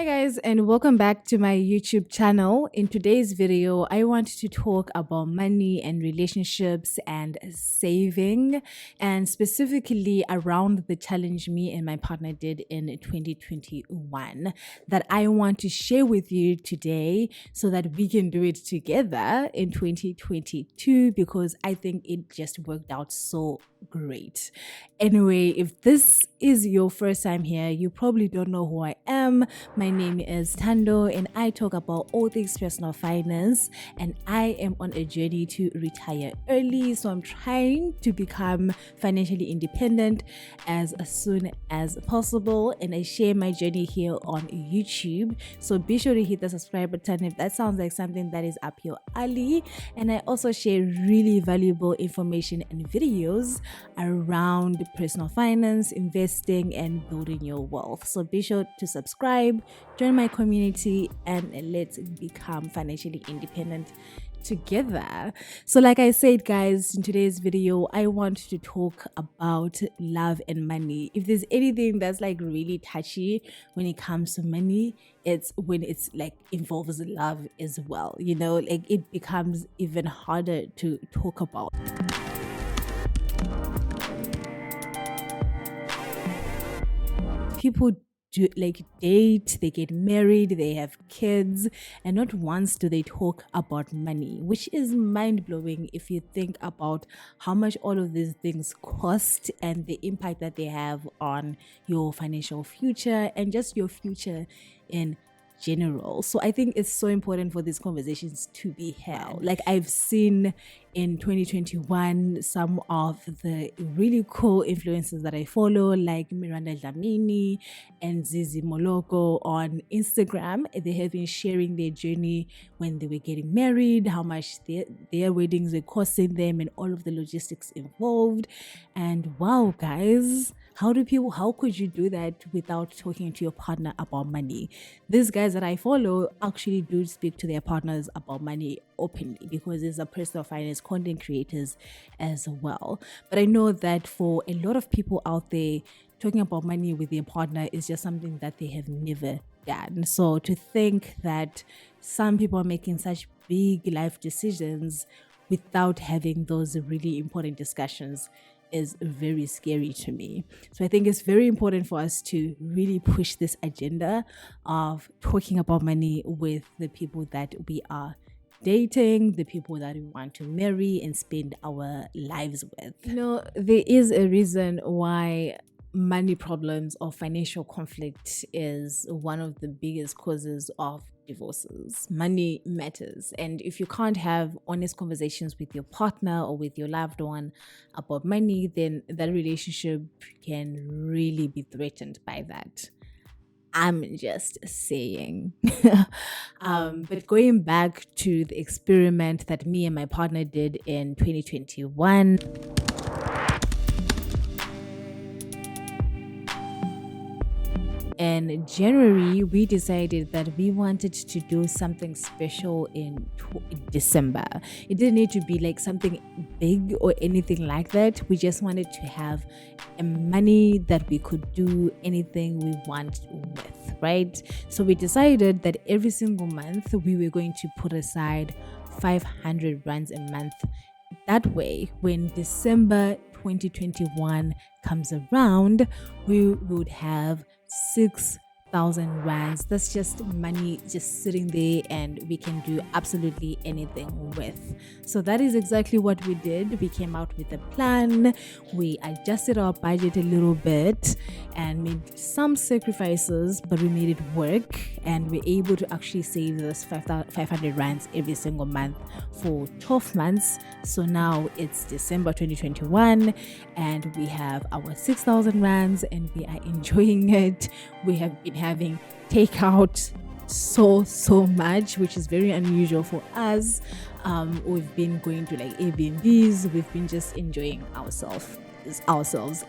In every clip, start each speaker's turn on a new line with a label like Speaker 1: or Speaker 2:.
Speaker 1: Hi guys, and welcome back to my YouTube channel. In today's video, I want to talk about money and relationships and saving, and specifically around the challenge me and my partner did in 2021 that I want to share with you today so that we can do it together in 2022, because I think it just worked out so great. Anyway, if this is your first time here, you probably don't know who I am. My name is THANDO and I talk about all things personal finance, and I am on a journey to retire early. So I'm trying to become financially independent as soon as possible, and I share my journey here on YouTube. So be sure to hit the subscribe button if that sounds like something that is up your alley. And I also share really valuable information and videos around personal finance, investing, and building your wealth. So be sure to subscribe, join my community, and let's become financially independent together. So like I said, guys, in today's video I want to talk about love and money. If there's anything that's like really touchy when it comes to money, it's when it's like involves love as well. You know, like it becomes even harder to talk about. People do like date, they get married, they have kids, and not once do they talk about money, which is mind-blowing if you think about how much all of these things cost and the impact that they have on your financial future and just your future in general. So I think it's so important for these conversations to be held. Like I've seen in 2021 some of the really cool influencers that I follow, like Miranda Dlamini and Zizi Moloko on Instagram. They have been sharing their journey when they were getting married, how much their weddings were costing them, and all of the logistics involved. And wow, guys, how could you do that without talking to your partner about money? These guys that I follow actually do speak to their partners about money openly, because there's a personal finance content creators as well. But I know that for a lot of people out there, talking about money with their partner is just something that they have never done. So to think that some people are making such big life decisions without having those really important discussions is very scary to me. So I think it's very important for us to really push this agenda of talking about money with the people that we are dating, the people that we want to marry and spend our lives with. You know, there is a reason why money problems or financial conflict is one of the biggest causes of divorces. Money matters, and if you can't have honest conversations with your partner or with your loved one about money, then that relationship can really be threatened by that. I'm just saying. But going back to the experiment that me and my partner did in 2021, in January, we decided that we wanted to do something special in December. It didn't need to be like something big or anything like that. We just wanted to have money that we could do anything we want with, right? So we decided that every single month we were going to put aside 500 rands a month. That way, when December 2021 comes around, we would have 6,000 rands. That's just money just sitting there, and we can do absolutely anything with. So that is exactly what we did. We came out with a plan. We adjusted our budget a little bit and made some sacrifices, but we made it work, and we're able to actually save this 500 rands every single month for 12 months. So now it's December 2021 and we have our 6,000 rands and we are enjoying it. We have been having takeout so much, which is very unusual for us. We've been going to like Airbnbs. We've been just enjoying ourselves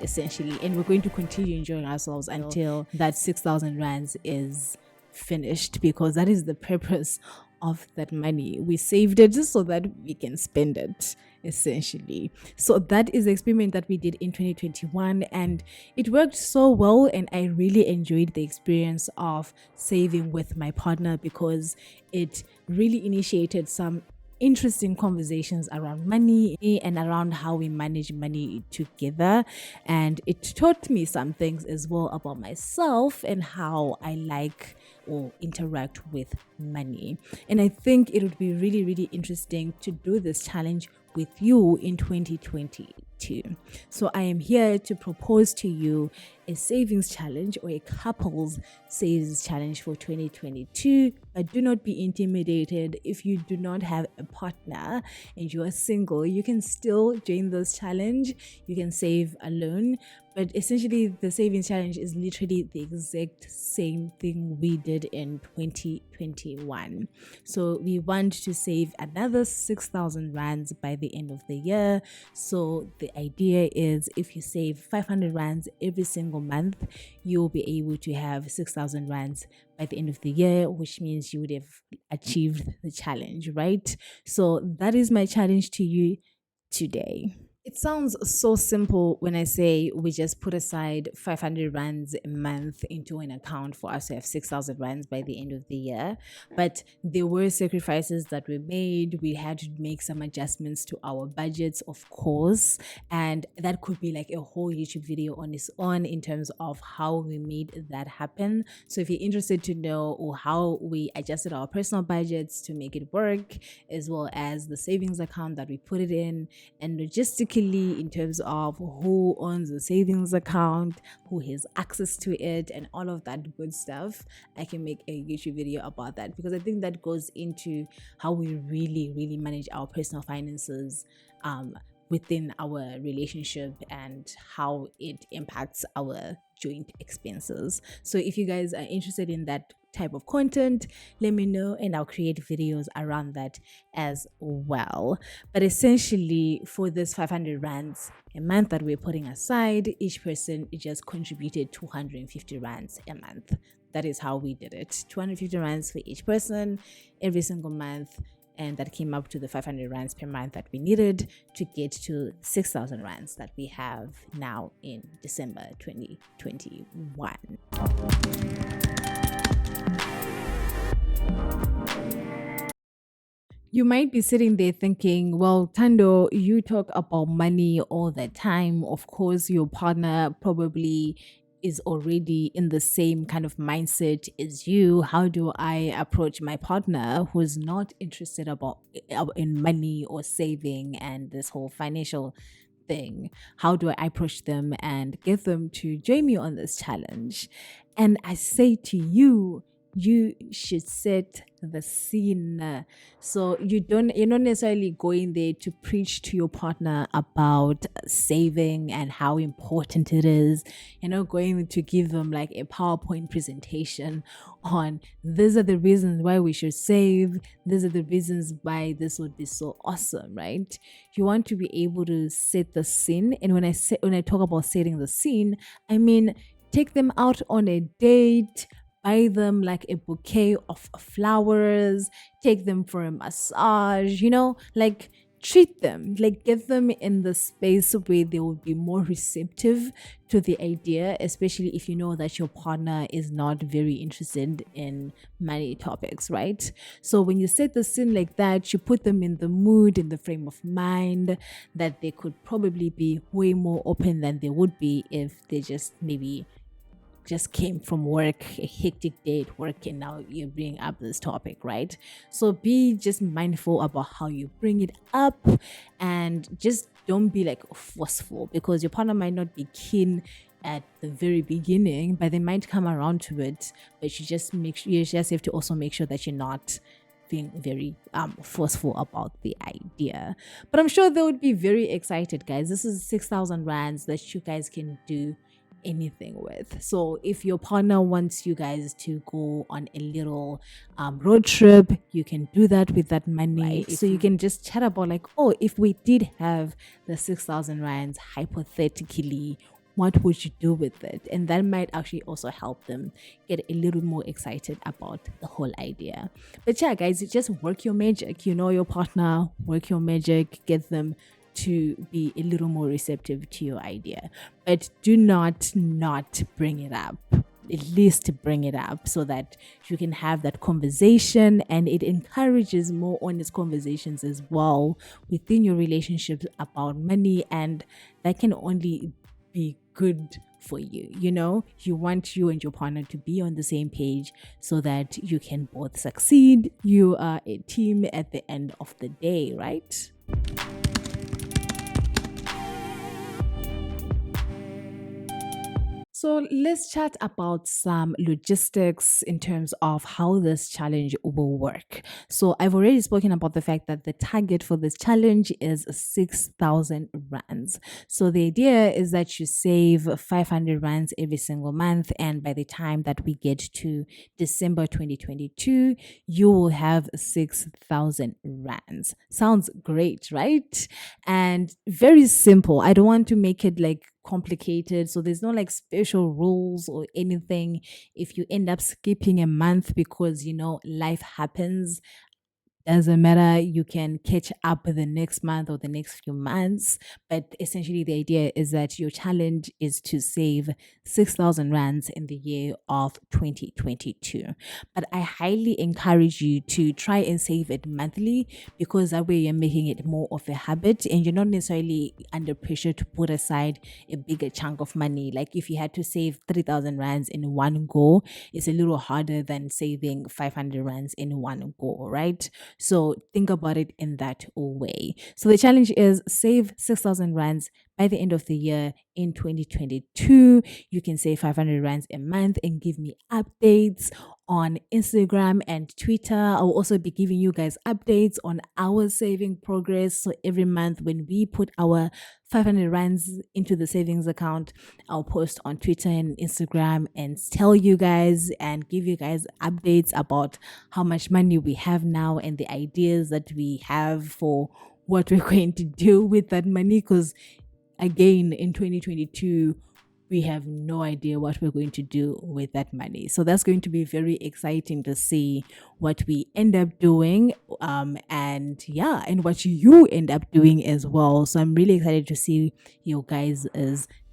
Speaker 1: essentially, and we're going to continue enjoying ourselves until that 6,000 rands is finished, because that is the purpose of that money. We saved it just so that we can spend it. essentially. So that is the experiment that we did in 2021, and it worked so well, and I really enjoyed the experience of saving with my partner because it really initiated some interesting conversations around money and around how we manage money together. And it taught me some things as well about myself and how I like or interact with money. And I think it would be really, really interesting to do this challenge with you in 2022. So I am here to propose to you a savings challenge or a couples savings challenge for 2022. But do not be intimidated if you do not have a partner and you are single. You can still join this challenge. You can save alone. But essentially, the savings challenge is literally the exact same thing we did in 2021. So we want to save another 6,000 rands by the end of the year. So the idea is if you save 500 rands every single month, you'll be able to have 6,000 rands by the end of the year, which means you would have achieved the challenge, right? So that is my challenge to you today. It sounds so simple when I say we just put aside 500 rands a month into an account for us to have 6,000 rands by the end of the year. But there were sacrifices that were made. We had to make some adjustments to our budgets, of course. And that could be like a whole YouTube video on its own in terms of how we made that happen. So if you're interested to know or how we adjusted our personal budgets to make it work, as well as the savings account that we put it in, and logistically in terms of who owns the savings account, who has access to it, and all of that good stuff, I can make a YouTube video about that because I think that goes into how we really manage our personal finances within our relationship and how it impacts our joint expenses. So if you guys are interested in that type of content, let me know and I'll create videos around that as well. But essentially, for this 500 rands a month that we're putting aside, each person just contributed 250 rands a month. That is how we did it. 250 rands for each person every single month. And that came up to the 500 rands per month that we needed to get to 6,000 rands that we have now in December 2021. You might be sitting there thinking, well, Thando, you talk about money all the time. Of course, your partner probably is already in the same kind of mindset as you. How do I approach my partner who's not interested in money or saving and this whole financial thing? How do I approach them and get them to join me on this challenge? And I say to you, you should set the scene. So you're not necessarily going there to preach to your partner about saving and how important it is. You're not going to give them like a PowerPoint presentation on these are the reasons why we should save, these are the reasons why this would be so awesome, right? You want to be able to set the scene. And when I talk about setting the scene, I mean take them out on a date, buy them like a bouquet of flowers, take them for a massage, like treat them, like get them in the space where they will be more receptive to the idea, especially if you know that your partner is not very interested in money topics, right? So when you set the scene like that, you put them in the mood, in the frame of mind that they could probably be way more open than they would be if they just came from work, a hectic day at work, and now you bring up this topic, right? So be just mindful about how you bring it up and just don't be like forceful, because your partner might not be keen at the very beginning, but they might come around to it. But you just have to also make sure that you're not being very forceful about the idea. But I'm sure they would be very excited, guys. This is 6,000 rands that you guys can do anything with. So if your partner wants you guys to go on a little road trip, you can do that with that money, right? So you can just chat about like, oh, if we did have the 6,000 rands hypothetically, what would you do with it? And that might actually also help them get a little more excited about the whole idea. But yeah, guys, you just work your magic. You know your partner, work your magic, get them to be a little more receptive to your idea. But do not bring it up. At least bring it up so that you can have that conversation, and it encourages more honest conversations as well within your relationships about money, and that can only be good for you. You want you and your partner to be on the same page so that you can both succeed. You are a team at the end of the day, right? So let's chat about some logistics in terms of how this challenge will work. So I've already spoken about the fact that the target for this challenge is 6,000 rands. So the idea is that you save 500 rands every single month, and by the time that we get to December 2022, you will have 6,000 rands. Sounds great, right? And very simple. I don't want to make it like complicated, so there's no like special rules or anything. If you end up skipping a month because life happens, doesn't matter, you can catch up the next month or the next few months. But essentially the idea is that your challenge is to save 6,000 rands in the year of 2022. But I highly encourage you to try and save it monthly, because that way you're making it more of a habit and you're not necessarily under pressure to put aside a bigger chunk of money. Like if you had to save 3,000 rands in one go, it's a little harder than saving 500 rands in one go, right? So think about it in that way. So the challenge is save 6,000 rands by the end of the year in 2022. You can save 500 rands a month and give me updates on Instagram and Twitter. I'll also be giving you guys updates on our saving progress. So every month when we put our 500 rands into the savings account, I'll post on Twitter and Instagram and tell you guys and give you guys updates about how much money we have now and the ideas that we have for what we're going to do with that money. Because again, in 2022, we have no idea what we're going to do with that money. So that's going to be very exciting to see what we end up doing, and what you end up doing as well. So I'm really excited to see your guys'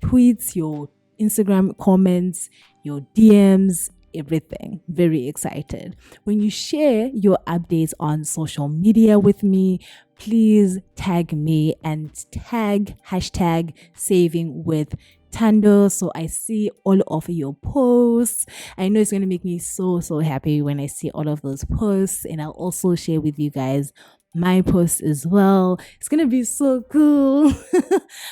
Speaker 1: tweets, your Instagram comments, your DMs, everything. Very excited. When you share your updates on social media with me, please tag me and tag hashtag saving with THANDO, so I see all of your posts. I know it's going to make me so happy when I see all of those posts, and I'll also share with you guys my posts as well. It's gonna be so cool.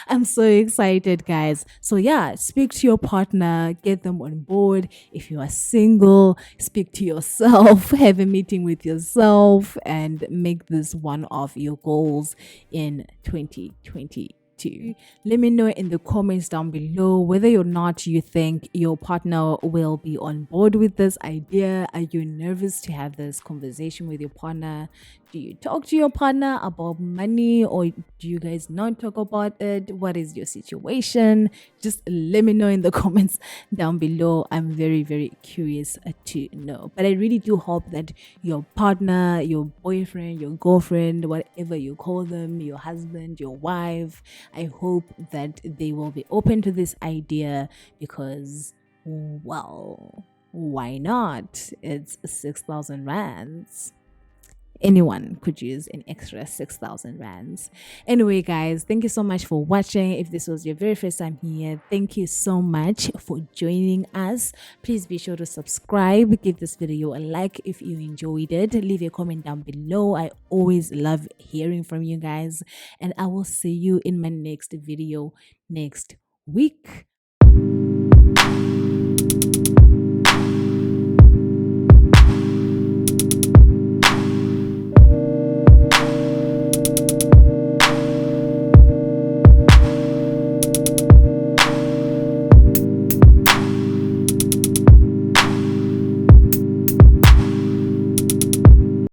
Speaker 1: I'm so excited, guys. So speak to your partner, get them on board. If you are single, speak to yourself, have a meeting with yourself, and make this one of your goals in 2022. Let me know in the comments down below whether or not you think your partner will be on board with this idea. Are you nervous to have this conversation with your partner? Do you talk to your partner about money, or do you guys not talk about it? What is your situation? Just let me know in the comments down below. I'm very curious to know. But I really do hope that your partner, your boyfriend, your girlfriend, whatever you call them, your husband, your wife, I hope that they will be open to this idea, because, well, why not? It's 6,000 rands. Anyone could use an extra 6,000 rands. Anyway, guys, thank you so much for watching. If this was your very first time here, thank you so much for joining us. Please be sure to subscribe, give this video a like if you enjoyed it, leave a comment down below. I always love hearing from you guys, and I will see you in my next video next week.